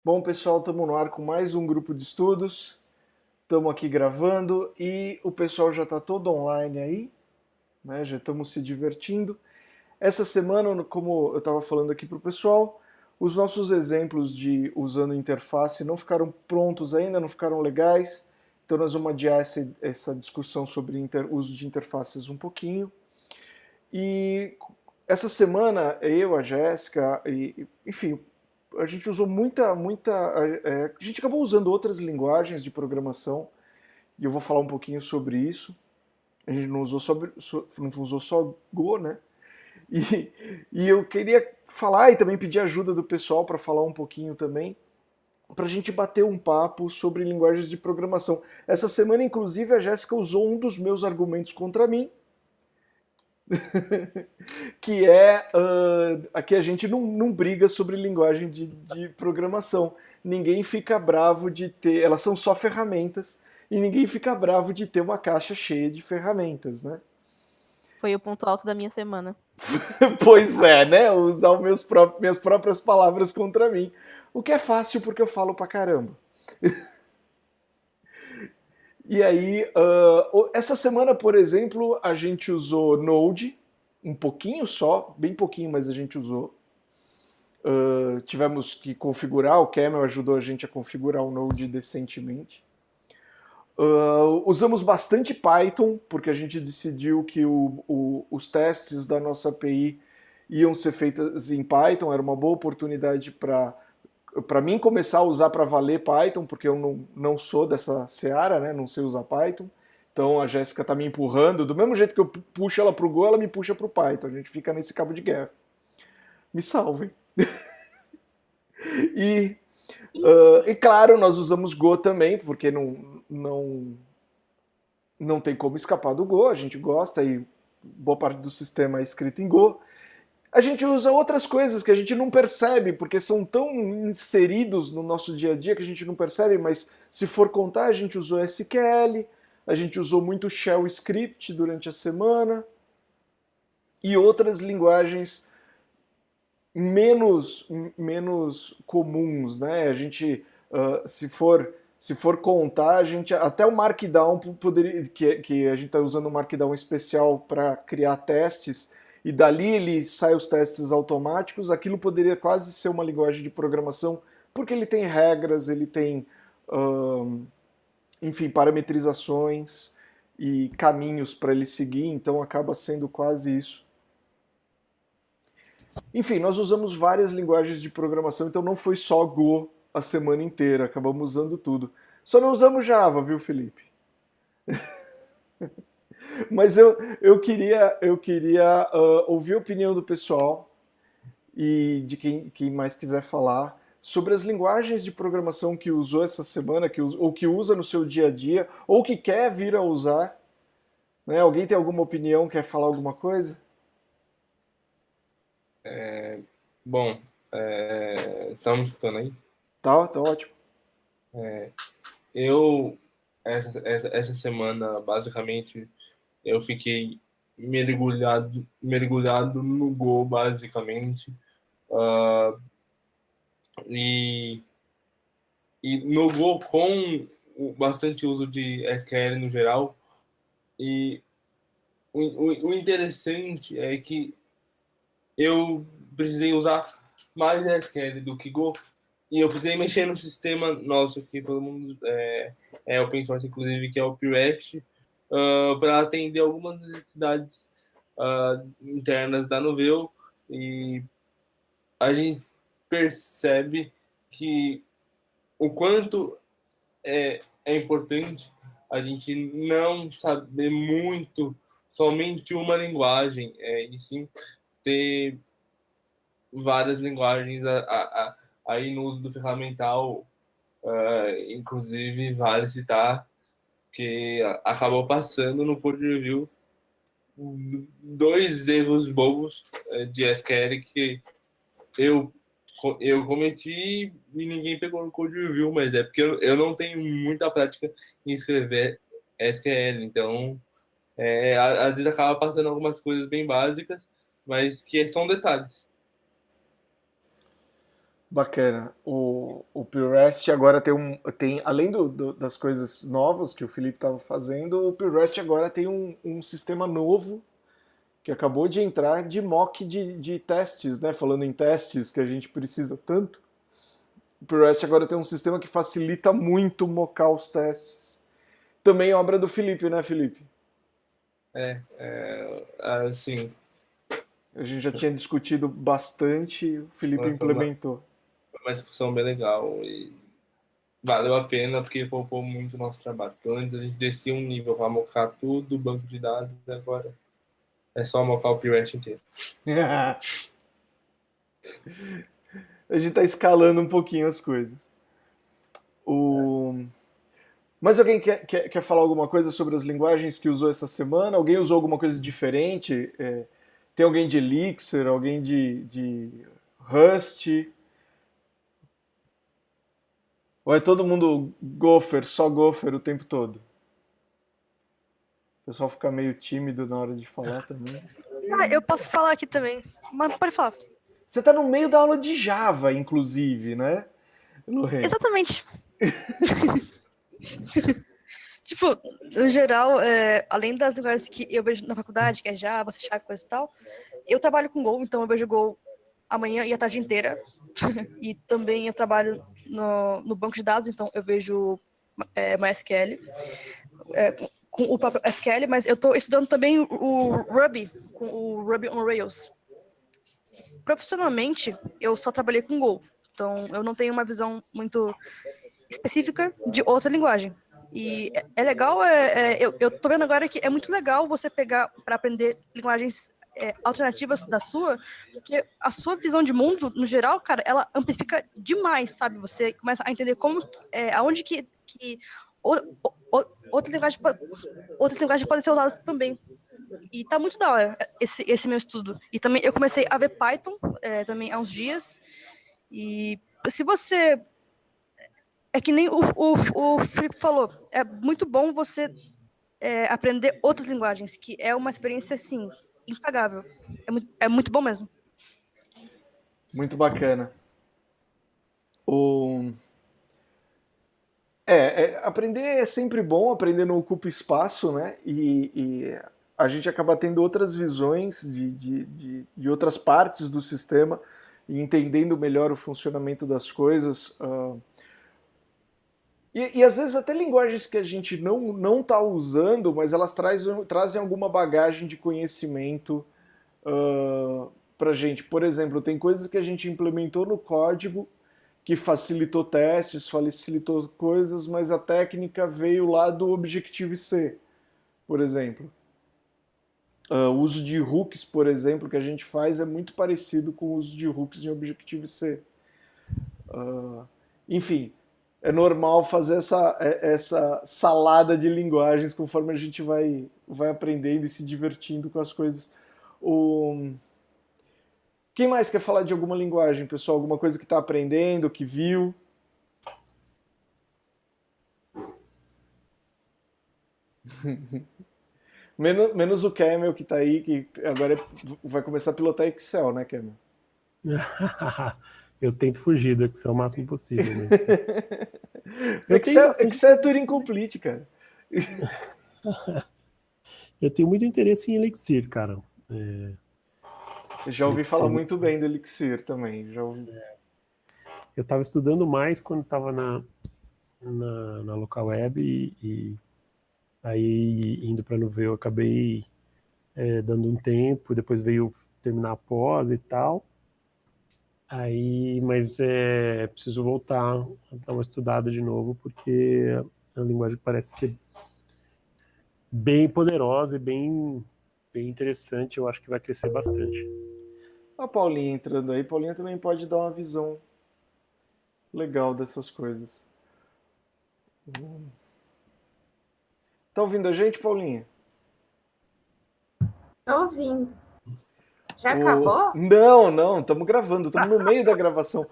Bom, pessoal, estamos no ar com mais um grupo de estudos. Estamos aqui gravando e o pessoal já está todo online aí, né? Já estamos se divertindo. Essa semana, como eu estava falando aqui para o pessoal, os nossos exemplos de usando interface não ficaram prontos ainda, não ficaram legais. Então nós vamos adiar essa discussão sobre uso de interfaces um pouquinho. E essa semana, eu, a Jéssica, enfim, a gente usou a gente acabou usando outras linguagens de programação, e eu vou falar um pouquinho sobre isso. A gente não usou só Go, né? E, e eu queria falar e também pedir ajuda do pessoal para falar um pouquinho também, para a gente bater um papo sobre linguagens de programação. Essa semana, inclusive, a Jéssica usou um dos meus argumentos contra mim, que é aqui a gente não briga sobre linguagem de programação. Ninguém fica bravo de ter. Elas são só ferramentas e ninguém fica bravo de ter uma caixa cheia de ferramentas, né? Foi o ponto alto da minha semana. Pois é, né? Usar minhas próprias palavras contra mim. O que é fácil porque eu falo pra caramba. E aí, essa semana, por exemplo, a gente usou Node, um pouquinho só, bem pouquinho, mas a gente usou. Tivemos que configurar, o Camel ajudou a gente a configurar o Node decentemente. Usamos bastante Python, porque a gente decidiu que os testes da nossa API iam ser feitos em Python, era uma boa oportunidade para mim começar a usar para valer Python, porque eu não sou dessa seara, né? Não sei usar Python. Então a Jéssica está me empurrando, do mesmo jeito que eu puxo ela para o Go, ela me puxa para o Python. A gente fica nesse cabo de guerra. Me salvem. E e claro, nós usamos Go também, porque não tem como escapar do Go, a gente gosta e boa parte do sistema é escrito em Go. A gente usa outras coisas que a gente não percebe, porque são tão inseridos no nosso dia a dia que a gente não percebe, mas se for contar, a gente usou SQL, a gente usou muito Shell Script durante a semana e outras linguagens menos, menos comuns, né? A gente, se for contar, a gente até o Markdown poderia, que a gente está usando o Markdown especial para criar testes e dali ele sai os testes automáticos. Aquilo poderia quase ser uma linguagem de programação porque ele tem regras, ele tem, enfim, parametrizações e caminhos para ele seguir. Então acaba sendo quase isso. Enfim, nós usamos várias linguagens de programação, então não foi só Go a semana inteira, acabamos usando tudo. Só não usamos Java, viu, Felipe? Mas eu queria ouvir a opinião do pessoal e de quem mais quiser falar sobre as linguagens de programação que usou essa semana, ou que usa no seu dia a dia, ou que quer vir a usar. Né? Alguém tem alguma opinião, quer falar alguma coisa? Bom, estamos escutando aí. Tá ótimo. Eu, essa semana, basicamente, eu fiquei mergulhado no Go, basicamente. Ah, e, e no Go, com bastante uso de SQL no geral. E o interessante é que eu precisei usar mais SQL do que Go. E eu precisei mexer no sistema nosso, que todo mundo é open source, inclusive, que é o PureRest, para atender algumas necessidades internas da Novell. E a gente percebe que o quanto é importante a gente não saber muito somente uma linguagem, e sim ter várias linguagens aí no uso do ferramental. Inclusive, vale citar que acabou passando no code review dois erros bobos de SQL que eu, eu cometi e ninguém pegou no code review, mas é porque eu não tenho muita prática em escrever SQL, então às vezes acaba passando algumas coisas bem básicas, mas que são detalhes. Bacana. O PureRest agora tem além das coisas novas que o Felipe estava fazendo, o PureRest agora tem um sistema novo que acabou de entrar de mock de testes, né? Falando em testes que a gente precisa tanto, o PureRest agora tem um sistema que facilita muito mocar os testes. Também obra do Felipe, né, Felipe? Assim, A gente já tinha discutido bastante, o Felipe foi implementou. uma discussão bem legal e valeu a pena porque poupou muito o nosso trabalho. Porque antes a gente descia um nível para mocar tudo, banco de dados, e agora é só mocar o PureRest inteiro. A gente está escalando um pouquinho as coisas. Mais alguém quer falar alguma coisa sobre as linguagens que usou essa semana? Alguém usou alguma coisa diferente? Tem alguém de Elixir, alguém de Rust? Ou é todo mundo Gopher, só Gopher o tempo todo? O pessoal fica meio tímido na hora de falar também. Eu posso falar aqui também, mas pode falar. Você está no meio da aula de Java, inclusive, né, Lorraine? Exatamente. Tipo, no geral, além das linguagens que eu vejo na faculdade, que é Java, C Sharp, coisa e tal, eu trabalho com Go, então eu vejo Go amanhã e a tarde inteira. E também eu trabalho no banco de dados, então eu vejo MySQL, com o próprio SQL, mas eu estou estudando também o Ruby, com o Ruby on Rails. Profissionalmente, eu só trabalhei com Go, então eu não tenho uma visão muito específica de outra linguagem. E é legal, eu tô vendo agora que é muito legal você pegar para aprender linguagens alternativas da sua, porque a sua visão de mundo, no geral, cara, ela amplifica demais, sabe? Você começa a entender como, aonde que outras linguagens podem ser usadas também. E tá muito da hora esse meu estudo. E também eu comecei a ver Python também há uns dias. E se você... É que nem o Felipe falou, é muito bom você aprender outras linguagens, que é uma experiência, assim, impagável. É muito bom mesmo. Muito bacana. Aprender é sempre bom, aprender não ocupa espaço, né? E a gente acaba tendo outras visões de outras partes do sistema e entendendo melhor o funcionamento das coisas. E às vezes até linguagens que a gente não está usando, mas elas trazem alguma bagagem de conhecimento para a gente. Por exemplo, tem coisas que a gente implementou no código que facilitou testes, facilitou coisas, mas a técnica veio lá do Objective-C, por exemplo. O uso de hooks, por exemplo, que a gente faz é muito parecido com o uso de hooks em Objective-C. Enfim, é normal fazer essa salada de linguagens conforme a gente vai aprendendo e se divertindo com as coisas. Quem mais quer falar de alguma linguagem, pessoal? Alguma coisa que está aprendendo, que viu? Menos o Camel que está aí, que agora vai começar a pilotar Excel, né, Camel? Eu tento fugir do Excel o máximo possível. Né? Excel é Turing Complete, cara. Eu tenho muito interesse em Elixir, cara. Já ouvi falar muito bem do Elixir também. Já ouvi. Eu estava estudando mais quando estava na local web e aí indo para Nuvei eu acabei dando um tempo, depois veio terminar a pós e tal. Mas preciso voltar a dar uma estudada de novo, porque a linguagem parece ser bem poderosa e bem interessante. Eu acho que vai crescer bastante. A Paulinha entrando aí. Paulinha também pode dar uma visão legal dessas coisas. Tá ouvindo a gente, Paulinha? Tô ouvindo. Já acabou? Não, estamos gravando, estamos no meio da gravação.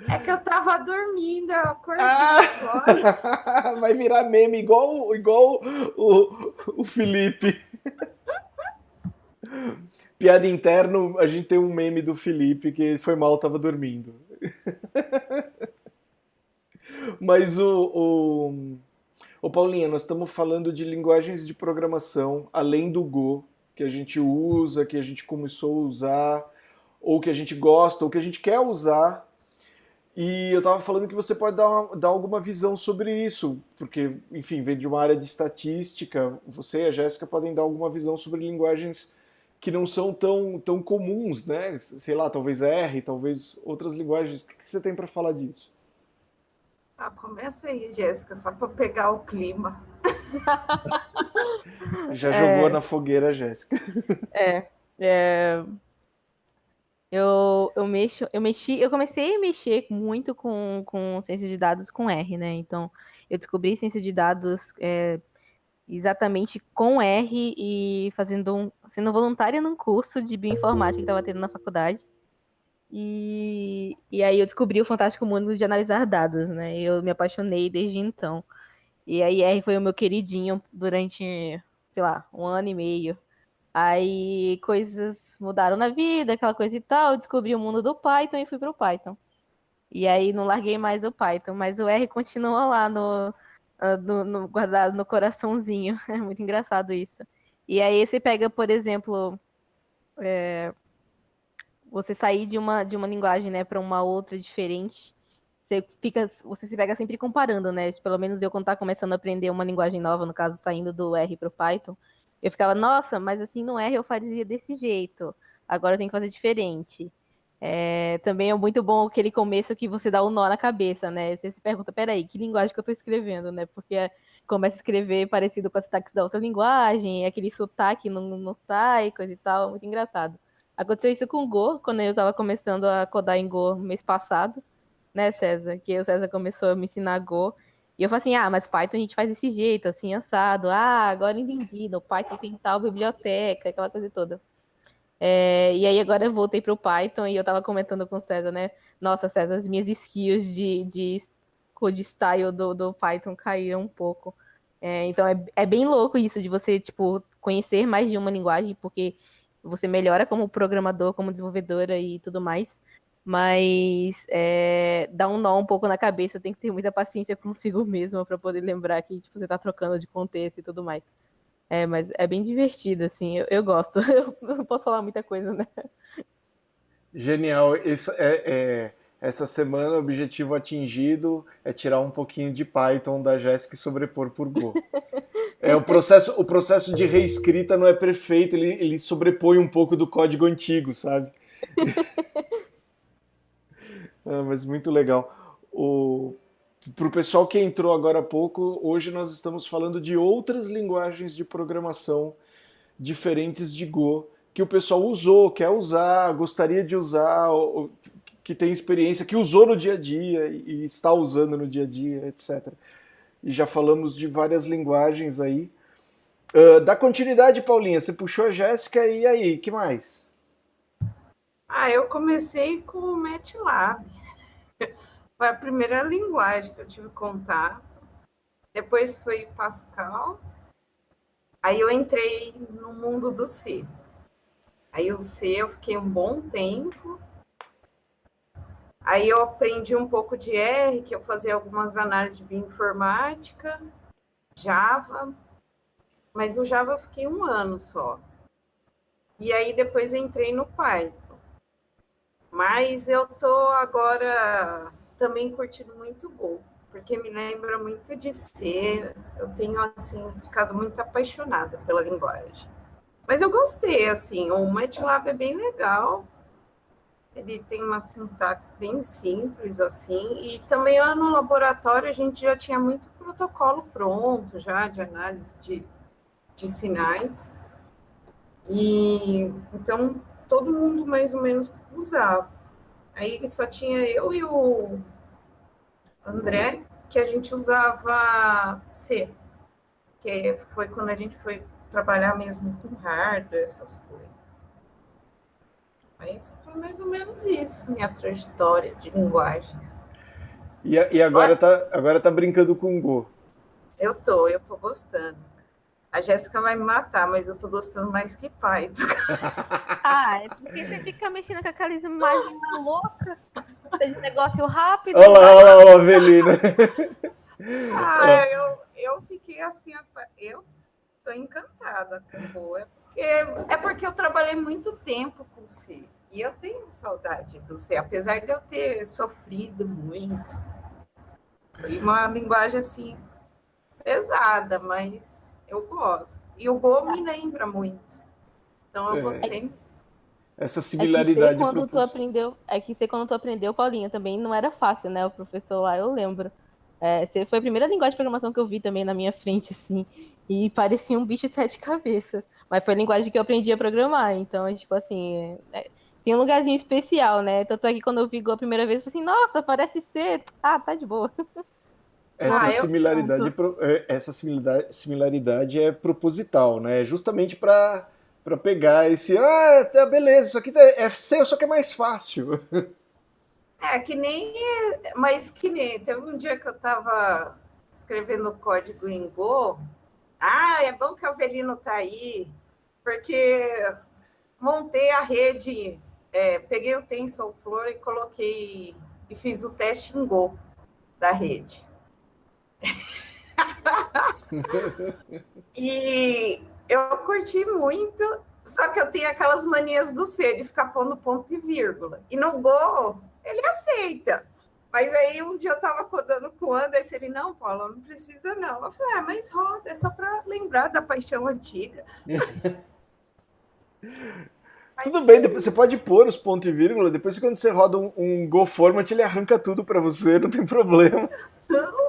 É que eu tava dormindo, eu acordei agora. Vai virar meme igual o Felipe. Piada interna, a gente tem um meme do Felipe que foi mal, tava dormindo. Mas o Paulinha, nós estamos falando de linguagens de programação além do Go, que a gente usa, que a gente começou a usar, ou que a gente gosta, ou que a gente quer usar. E eu estava falando que você pode dar alguma visão sobre isso, porque, enfim, vem de uma área de estatística, você e a Jéssica podem dar alguma visão sobre linguagens que não são tão comuns, né? Sei lá, talvez R, talvez outras linguagens. O que você tem para falar disso? Começa aí, Jéssica, só para pegar o clima. Já jogou na fogueira, Jéssica. Eu comecei a mexer muito com ciência de dados com R, né? Então, eu descobri ciência de dados exatamente com R e sendo voluntária num curso de bioinformática que estava tendo na faculdade. E aí eu descobri o fantástico mundo de analisar dados, né? Eu me apaixonei desde então. E aí R foi o meu queridinho durante, sei lá, 1 ano e meio. Aí coisas mudaram na vida, aquela coisa e tal. Eu descobri o mundo do Python e fui pro Python. E aí não larguei mais o Python, mas o R continua lá guardado no coraçãozinho. É muito engraçado isso. E aí você pega, por exemplo, você sair de uma linguagem, né, para uma outra diferente. Você se pega sempre comparando, né? Pelo menos eu, quando tá começando a aprender uma linguagem nova, no caso, saindo do R pro Python, eu ficava, nossa, mas assim no R eu fazia desse jeito. Agora eu tenho que fazer diferente. Também é muito bom aquele começo que você dá um nó na cabeça, né? Você se pergunta, peraí, que linguagem que eu tô escrevendo, né? Porque começa a escrever parecido com as sotaques da outra linguagem, aquele sotaque não sai, coisa e tal, muito engraçado. Aconteceu isso com o Go, quando eu tava começando a codar em Go mês passado, né, César? Que o César começou a me ensinar Go. E eu falei assim, mas Python a gente faz desse jeito, assim, assado. Agora entendi, no Python tem tal biblioteca, aquela coisa toda. E aí agora eu voltei pro Python e eu tava comentando com o César, né? Nossa, César, as minhas skills de code style do Python caíram um pouco. Então é bem louco isso de você, tipo, conhecer mais de uma linguagem, porque você melhora como programador, como desenvolvedora e tudo mais. Mas dá um nó um pouco na cabeça, tem que ter muita paciência consigo mesmo para poder lembrar que tipo, você tá trocando de contexto e tudo mais. Mas é bem divertido, assim, eu gosto. Eu não posso falar muita coisa, né? Genial. Essa semana o objetivo atingido é tirar um pouquinho de Python da Jéssica e sobrepor por Go. O processo de reescrita não é perfeito, ele sobrepõe um pouco do código antigo, sabe? Mas muito legal. Para o pessoal que entrou agora há pouco, hoje nós estamos falando de outras linguagens de programação diferentes de Go, que o pessoal usou, quer usar, gostaria de usar, que tem experiência, que usou no dia a dia e está usando no dia a dia, etc. E já falamos de várias linguagens aí. Dá continuidade, Paulinha, você puxou a Jéssica, e aí, que mais? Eu comecei com o MATLAB. Foi a primeira linguagem que eu tive contato. Depois foi Pascal. Aí eu entrei no mundo do C. Aí o C eu fiquei um bom tempo. Aí eu aprendi um pouco de R, que eu fazia algumas análises de bioinformática, Java, mas o Java eu fiquei 1 ano só. E aí depois entrei no Python. Mas eu tô agora também curtindo muito Go, porque me lembra muito de C. Eu tenho, assim, ficado muito apaixonada pela linguagem. Mas eu gostei, assim, o MATLAB é bem legal. Ele tem uma sintaxe bem simples, assim, e também lá no laboratório a gente já tinha muito protocolo pronto, já, de análise de sinais. E então todo mundo mais ou menos usava. Aí só tinha eu e o André que a gente usava C, que foi quando a gente foi trabalhar mesmo com hardware, essas coisas. Mas foi mais ou menos isso, minha trajetória de linguagens. E agora tá brincando com Go. Eu tô gostando. A Jéssica vai me matar, mas eu tô gostando mais que Python. Ah, é porque você fica mexendo com aquelas imagens loucas, de negócio rápido. Olha lá, Avelina. Ah, eu fiquei assim, eu tô encantada com o Go. É porque eu trabalhei muito tempo com C. E eu tenho saudade do C, apesar de eu ter sofrido muito. Foi uma linguagem assim pesada, mas eu gosto. E o Go me lembra muito. Então eu gostei. Essa É que similaridade quando tu aprendeu, Paulinha, também não era fácil, né? O professor lá, eu lembro. C foi a primeira linguagem de programação que eu vi também na minha frente, assim. E parecia um bicho de 7 cabeças. Mas foi a linguagem que eu aprendi a programar. Então, tipo assim, tem um lugarzinho especial, né? Tanto é que quando eu vi Go a primeira vez, eu falei assim, nossa, parece ser. Ah, tá de boa. Essa similaridade é proposital, né? É justamente para pegar esse, tá, beleza, isso aqui é C, só que é mais fácil. Mas que nem, teve um dia que eu estava escrevendo código em Go. Ah, é bom que o Avelino está aí, porque montei a rede, peguei o TensorFlow e coloquei e fiz o teste em Go da rede. E eu curti muito, só que eu tenho aquelas manias do C, de ficar pondo ponto e vírgula. E no Go, ele aceita. Mas aí um dia eu estava codando com o Anderson, ele, não, Paula, não precisa não. Eu falei, mas roda, é só para lembrar da paixão antiga. Tudo bem, depois você pode pôr os pontos e vírgula, depois quando você roda um Go Format, ele arranca tudo para você, não tem problema. Não.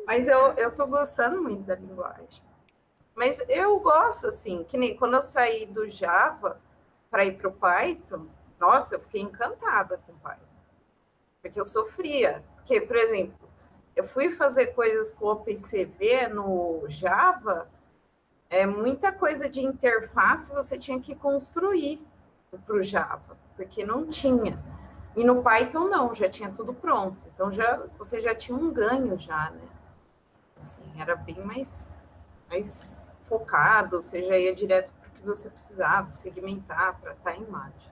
Mas eu tô gostando muito da linguagem. Mas eu gosto, assim, que nem quando eu saí do Java para ir para o Python, nossa, eu fiquei encantada com Python. Porque eu sofria. Porque, por exemplo, eu fui fazer coisas com OpenCV no Java, muita coisa de interface você tinha que construir para o Java, porque não tinha. E no Python não, já tinha tudo pronto. Então você já tinha um ganho já, né? Assim, era bem mais focado, você já ia direto para o que você precisava, segmentar, tratar a imagem.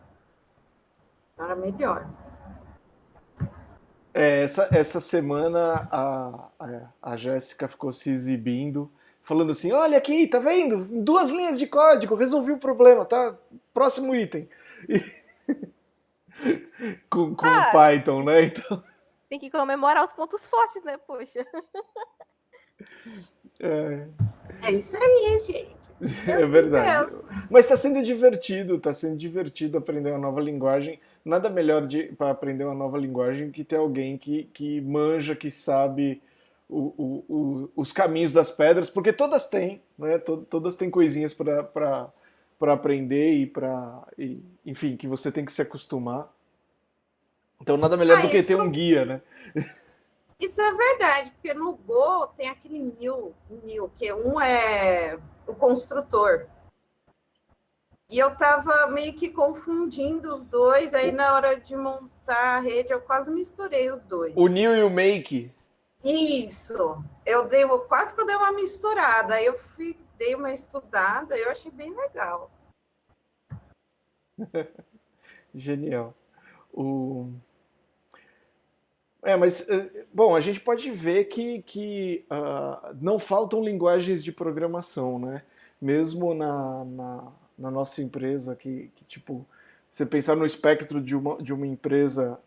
Então era melhor. Essa semana a Jéssica ficou se exibindo, falando assim, olha aqui, tá vendo? 2 linhas de código, resolvi o problema, tá? Próximo item. Com o Python, né? Então... Tem que comemorar os pontos fortes, né? Poxa. É isso aí, gente. É verdade. Mas está sendo divertido aprender uma nova linguagem. Nada melhor para aprender uma nova linguagem que ter alguém que manja, que sabe os caminhos das pedras, porque todas têm, né? Todas têm coisinhas para aprender enfim, que você tem que se acostumar. Então nada melhor do que ter um guia, né? Isso é verdade, porque no Go tem aquele new, que um é o construtor. E eu estava meio que confundindo os dois, aí na hora de montar a rede eu quase misturei os dois. O new e o make. Isso. Quase que eu dei uma misturada, aí eu dei uma estudada, eu achei bem legal. Genial. Mas, bom, a gente pode ver que não faltam linguagens de programação, né? Mesmo na nossa empresa, que tipo, você pensar no espectro de uma empresa,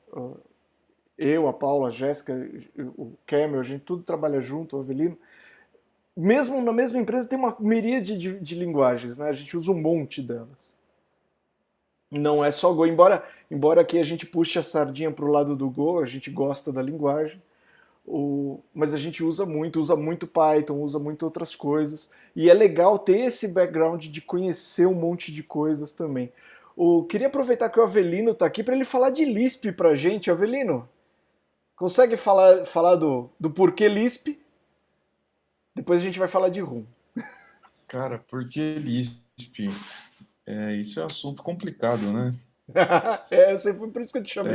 eu, a Paula, a Jéssica, o Camel, a gente tudo trabalha junto, o Avelino, mesmo na mesma empresa tem uma miríade de linguagens, né? A gente usa um monte delas. Não é só Go, embora aqui a gente puxe a sardinha para o lado do Go, a gente gosta da linguagem, mas a gente usa muito Python, usa muito outras coisas, e é legal ter esse background de conhecer um monte de coisas também. Queria aproveitar que o Avelino está aqui para ele falar de Lisp para a gente. Avelino, consegue falar do porquê Lisp? Depois a gente vai falar de Rum. Cara, por que Lisp? Isso é um assunto complicado, né? Eu sei, foi por isso que eu te chamei.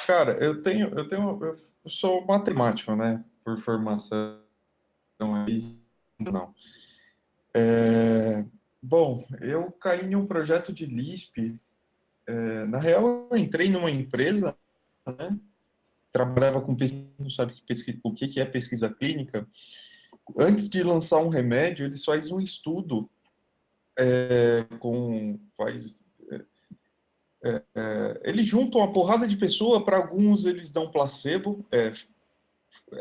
Cara, eu sou matemático, né? por formação aí. Não. Bom, eu caí em um projeto de Lisp. Na real, eu entrei numa empresa, né? Trabalhava com pesquisa, não sabe o que é pesquisa clínica. Antes de lançar um remédio, eles fazem um estudo eles juntam uma porrada de pessoa, para alguns eles dão placebo, é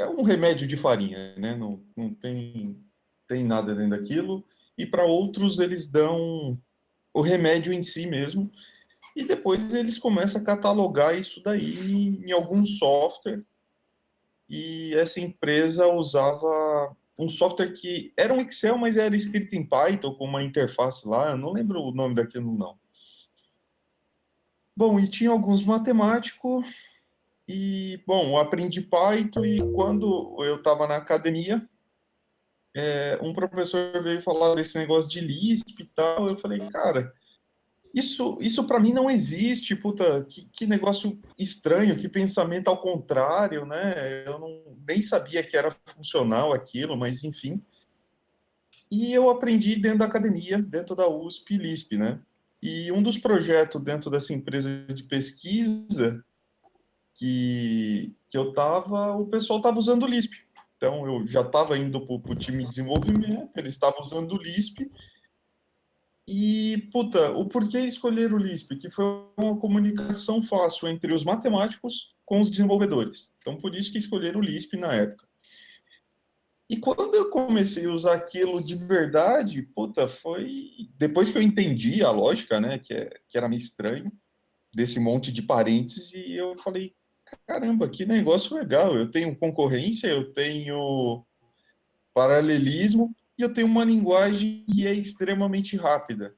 um remédio de farinha, né? Não tem nada dentro daquilo, e para outros eles dão o remédio em si mesmo, e depois eles começam a catalogar isso daí em algum software, e essa empresa usava um software que era um Excel, mas era escrito em Python, com uma interface lá, eu não lembro o nome daquilo não. Bom, e tinha alguns matemáticos, e, bom, eu aprendi Python, e quando eu estava na academia, um professor veio falar desse negócio de Lisp e tal, eu falei, cara, isso para mim não existe, puta, que negócio estranho, que pensamento ao contrário, né? Eu nem sabia que era funcional aquilo, mas enfim. E eu aprendi dentro da academia, dentro da USP, Lisp, né? E um dos projetos dentro dessa empresa de pesquisa que eu estava, o pessoal estava usando o Lisp. Então, eu já estava indo para o time de desenvolvimento, eles estavam usando o Lisp. E, puta, o porquê escolher o Lisp? Que foi uma comunicação fácil entre os matemáticos com os desenvolvedores. Então, por isso que escolheram o Lisp na época. E quando eu comecei a usar aquilo de verdade, puta, foi... Depois que eu entendi a lógica, né, que era meio estranho, desse monte de parênteses, e eu falei, caramba, que negócio legal. Eu tenho concorrência, eu tenho paralelismo e eu tenho uma linguagem que é extremamente rápida.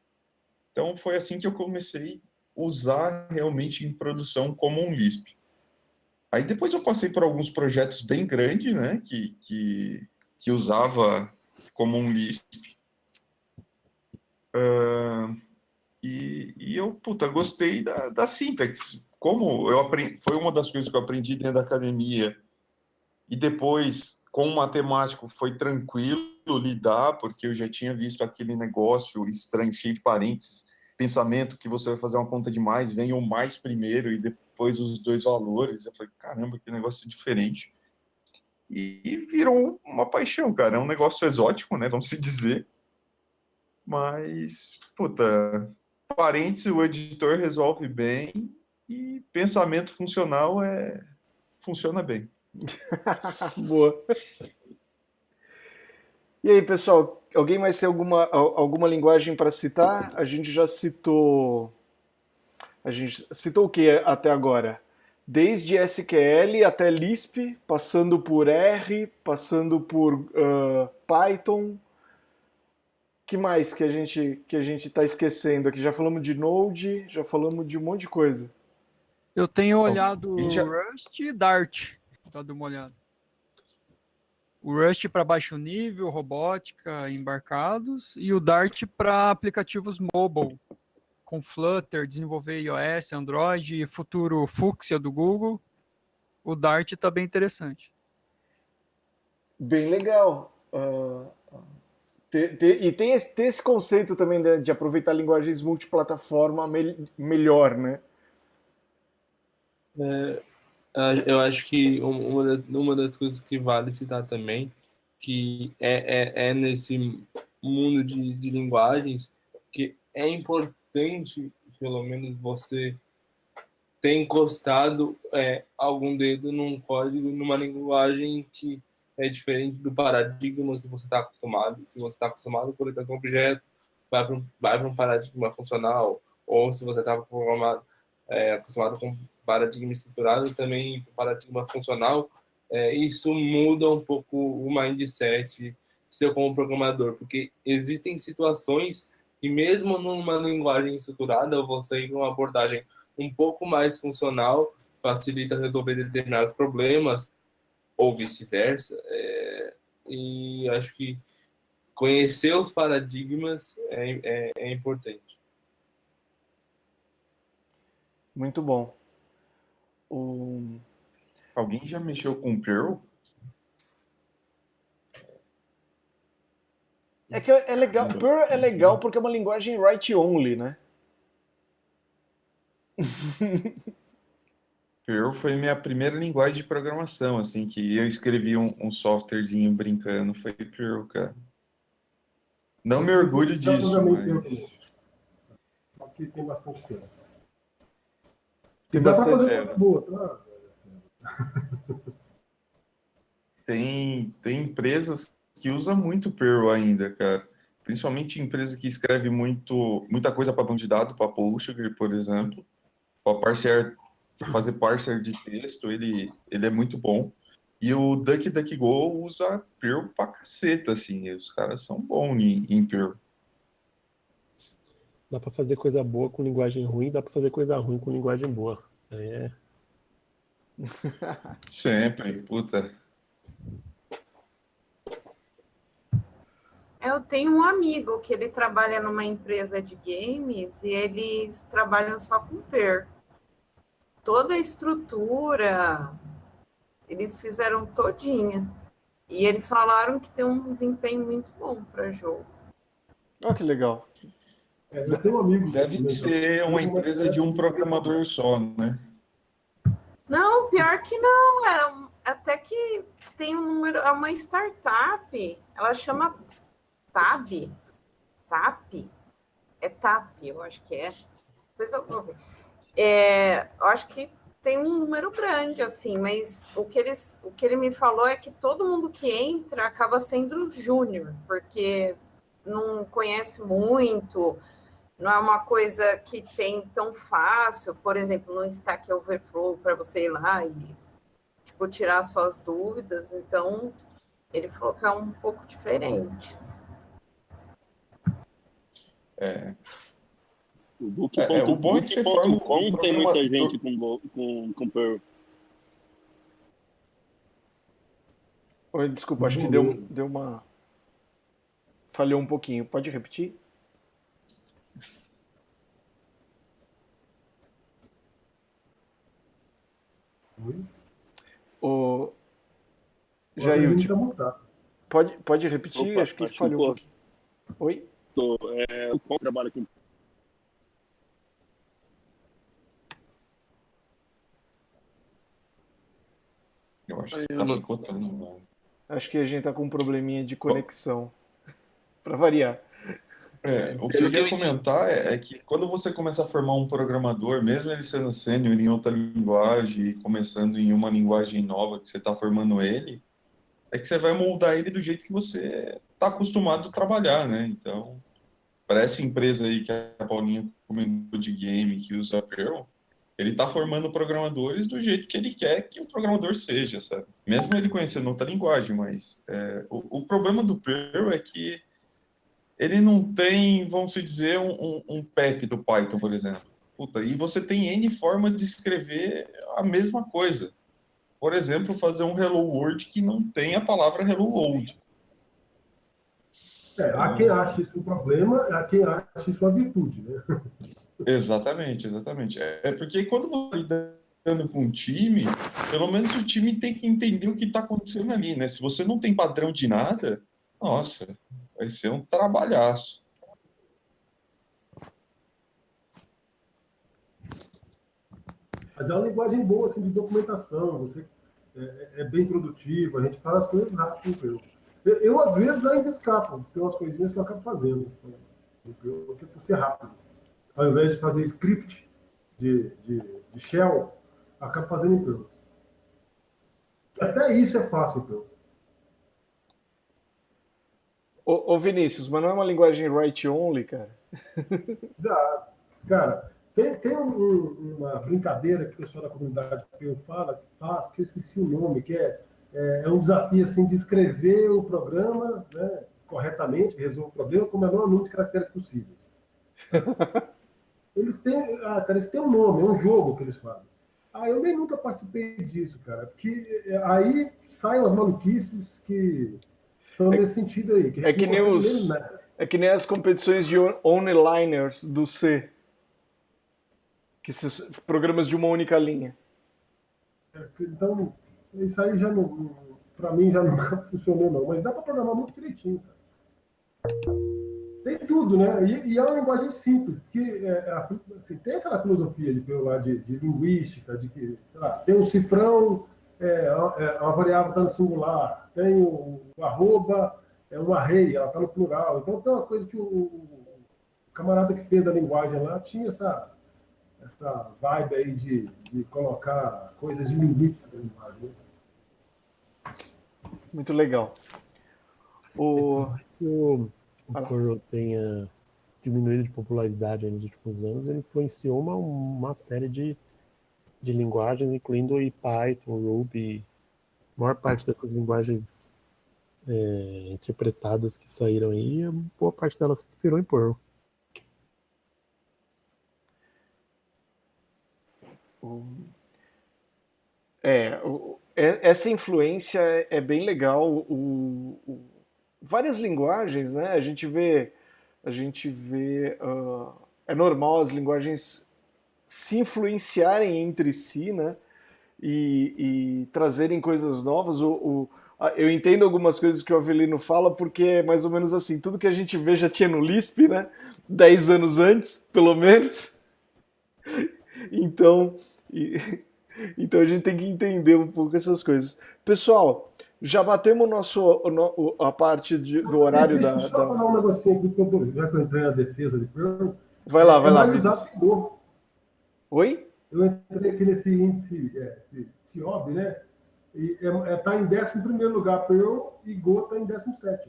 Então foi assim que eu comecei a usar realmente em produção como um Lisp. Aí depois eu passei por alguns projetos bem grandes, né, que usava como um Lisp. E eu, puta, gostei da sintaxe. Como eu aprendi, foi uma das coisas que eu aprendi dentro da academia. E depois, com o matemático, foi tranquilo lidar, porque eu já tinha visto aquele negócio estranho, cheio de parênteses, pensamento que você vai fazer uma conta de mais, vem o mais primeiro e depois os dois valores. Eu falei, caramba, que negócio diferente. E virou uma paixão, cara. É um negócio exótico, né? Vamos se dizer. Mas, puta, parênteses o editor resolve bem e pensamento funcional funciona bem. Boa. E aí, pessoal, alguém mais tem alguma linguagem para citar? A gente já citou. A gente citou o que até agora? Desde SQL até Lisp, passando por R, passando por Python. Que mais que a gente está esquecendo aqui? Já falamos de Node, já falamos de um monte de coisa. Eu tenho olhado E já- Rust e Dart, para dar uma olhada. O Rust para baixo nível, robótica, embarcados, e o Dart para aplicativos mobile, com Flutter, desenvolver iOS, Android, futuro Fuchsia do Google. O Dart está bem interessante. Bem legal. E tem esse conceito também de aproveitar linguagens multiplataforma melhor, né? Eu acho que uma das coisas que vale citar também, que é nesse mundo de linguagens, que é importante, pelo menos você ter encostado algum dedo num código, numa linguagem que é diferente do paradigma que você está acostumado. Se você está acostumado com orientação a objeto, vai para um paradigma funcional, ou se você estava acostumado com paradigma estruturado, também paradigma funcional, isso muda um pouco o mindset seu como programador, porque existem situações que mesmo numa linguagem estruturada, você ir para uma abordagem um pouco mais funcional facilita resolver determinados problemas, ou vice-versa, e acho que conhecer os paradigmas é importante. Muito bom. Alguém já mexeu com Perl? É que é legal. Perl é legal porque é uma linguagem write-only, né? Perl foi minha primeira linguagem de programação, assim, que eu escrevi um softwarezinho brincando, foi Perl, cara. Não me orgulho disso, mas... Aqui tem bastante tempo. Tem E dá para bastante. fazer coisa boa, tá? Tem empresas que usam muito Perl ainda, cara. Principalmente empresa que escreve muita coisa para banco de dados, para Postgre, por exemplo. Para fazer parser de texto, ele é muito bom. E o DuckDuckGo usa Perl pra caceta, assim. Os caras são bons em Perl. Dá pra fazer coisa boa com linguagem ruim, dá pra fazer coisa ruim com linguagem boa. É. Sempre, puta. Eu tenho um amigo que ele trabalha numa empresa de games e eles trabalham só com Perl. Toda a estrutura, eles fizeram todinha. E eles falaram que tem um desempenho muito bom para jogo. Olha que legal. Eu tenho um amigo. Deve ser uma empresa de um programador só, né? Não, pior que não. Até que tem um número, é uma startup, ela chama Tab. É TAP, eu acho que é. Depois eu vou ver. Eu acho que tem um número grande, assim, mas o que ele me falou é que todo mundo que entra acaba sendo júnior, porque não conhece muito, não é uma coisa que tem tão fácil, por exemplo, no Stack Overflow, para você ir lá e tipo, tirar suas dúvidas. Então, ele falou que é um pouco diferente. O Book. O bom é que você forma um Tem muita programador. gente com Perl. Oi, desculpa, acho que deu uma. Falhou um pouquinho. Pode repetir? O Jair, pode repetir? Opa, acho que acho que falhou um pode. pouquinho. Oi? O Con trabalha com Eu acho que tá picotando, mano. Acho que a gente tá com um probleminha de conexão. Para variar. O que eu ia comentar é que quando você começa a formar um programador, mesmo ele sendo sênior em outra linguagem, começando em uma linguagem nova que você está formando ele, é que você vai moldar ele do jeito que você está acostumado a trabalhar, né? Então, para essa empresa aí que a Paulinha comentou de game, que usa Perl, ele está formando programadores do jeito que ele quer que o programador seja, sabe? Mesmo ele conhecendo outra linguagem, mas o problema do Perl é que ele não tem, vamos dizer, um PEP do Python, por exemplo. Puta, e você tem N forma de escrever a mesma coisa. Por exemplo, fazer um Hello World que não tem a palavra Hello World. Há quem ache isso um problema, há quem ache isso uma virtude, né? Exatamente. É porque quando você está lidando com um time, pelo menos o time tem que entender o que está acontecendo ali, né? Se você não tem padrão de nada, nossa, vai ser um trabalhaço. Mas é uma linguagem boa, assim, de documentação, você é bem produtivo, a gente faz as coisas rápido. Eu às vezes, ainda escapo, tem umas coisinhas que eu acabo fazendo, eu tento ser rápido. Ao invés de fazer script de shell, acabo fazendo em Perl. Até isso é fácil, Perl. Ô Vinícius, mas não é uma linguagem write-only, cara? Cara, tem uma brincadeira que o pessoal da comunidade que eu faz, que eu esqueci o nome, que é um desafio assim, de escrever o programa, né, corretamente, resolver o problema com o menor número de caracteres possíveis. Eles têm um nome, é um jogo que eles fazem. Eu nem nunca participei disso, cara, porque aí saem as maluquices que são nesse sentido aí. É que nem as competições de onliners do C. Programas de uma única linha. Então, isso aí já não, para mim já nunca funcionou não, mas dá para programar muito direitinho, cara. Tem tudo, né? E é uma linguagem simples, porque assim, tem aquela filosofia de linguística, de que, sei lá, tem um cifrão, uma variável está no singular, tem o arroba, é um array, ela está no plural. Então tem uma coisa que o camarada que fez a linguagem lá tinha essa vibe aí de colocar coisas de linguística na linguagem. Né? Muito legal. O Perl tenha diminuído de popularidade aí nos últimos anos, ele influenciou uma série de linguagens, incluindo o Python, o Ruby. A maior parte dessas linguagens interpretadas que saíram aí, boa parte delas se inspirou em Perl. Essa influência é bem legal. Várias linguagens, né? A gente vê, é normal as linguagens se influenciarem entre si, né? E trazerem coisas novas. Eu entendo algumas coisas que o Avelino fala, porque é mais ou menos assim, tudo que a gente vê já tinha no Lisp, né? 10 anos antes, pelo menos. Então, então a gente tem que entender um pouco essas coisas. Pessoal, já batemos a parte do horário Deixa eu só falar um negocinho aqui, já que eu entrei na defesa de Perl. Vai lá, mais Vinícius. usado que Go. Oi? Eu entrei aqui nesse índice CIOB, né? E tá em 11º lugar Perl e Go tá em 17º.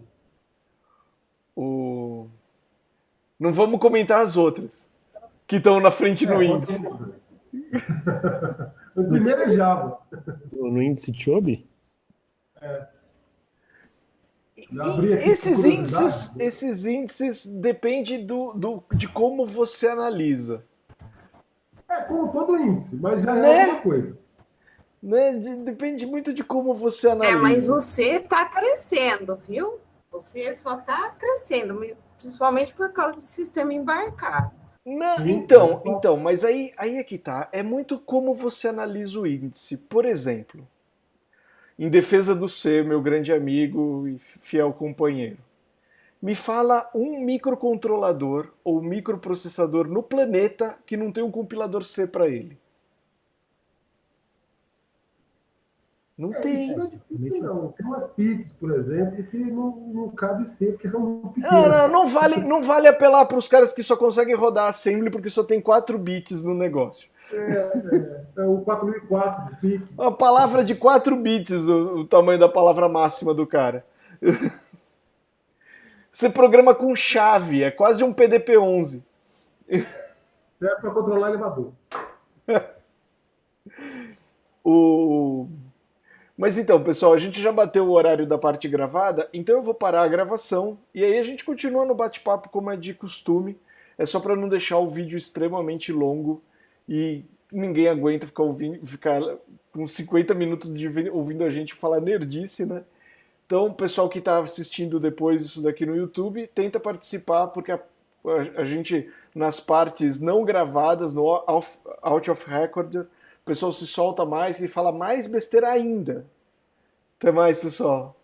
Não vamos comentar as outras, que estão na frente no índice. O primeiro é Java. No índice CIOB? Esses índices dependem de como você analisa. Como todo índice, mas já Né? é alguma coisa. Né? Depende muito de como você analisa. Mas o C está crescendo, viu? O C só está crescendo, principalmente por causa do sistema embarcado. Não, então, mas aí é que tá. É muito como você analisa o índice. Por exemplo, em defesa do C, meu grande amigo e fiel companheiro, me fala um microcontrolador ou microprocessador no planeta que não tem um compilador C para ele. Não tem. Isso não é difícil, não. Tem umas PICs, por exemplo, que não cabe ser, porque são muito pequenas. Não vale apelar para os caras que só conseguem rodar assembly porque só tem 4 bits no negócio. É o 4004 de PIC. Uma palavra de 4 bits, o tamanho da palavra máxima do cara. Você programa com chave, é quase um PDP-11. Serve para controlar elevador. Mas então, pessoal, a gente já bateu o horário da parte gravada, então eu vou parar a gravação e aí a gente continua no bate-papo como é de costume. É só para não deixar o vídeo extremamente longo e ninguém aguenta ficar com 50 minutos ouvindo a gente falar nerdice, né? Então, pessoal que está assistindo depois isso daqui no YouTube, tenta participar, porque a gente, nas partes não gravadas, no out of record, o pessoal se solta mais e fala mais besteira ainda. Até mais, pessoal.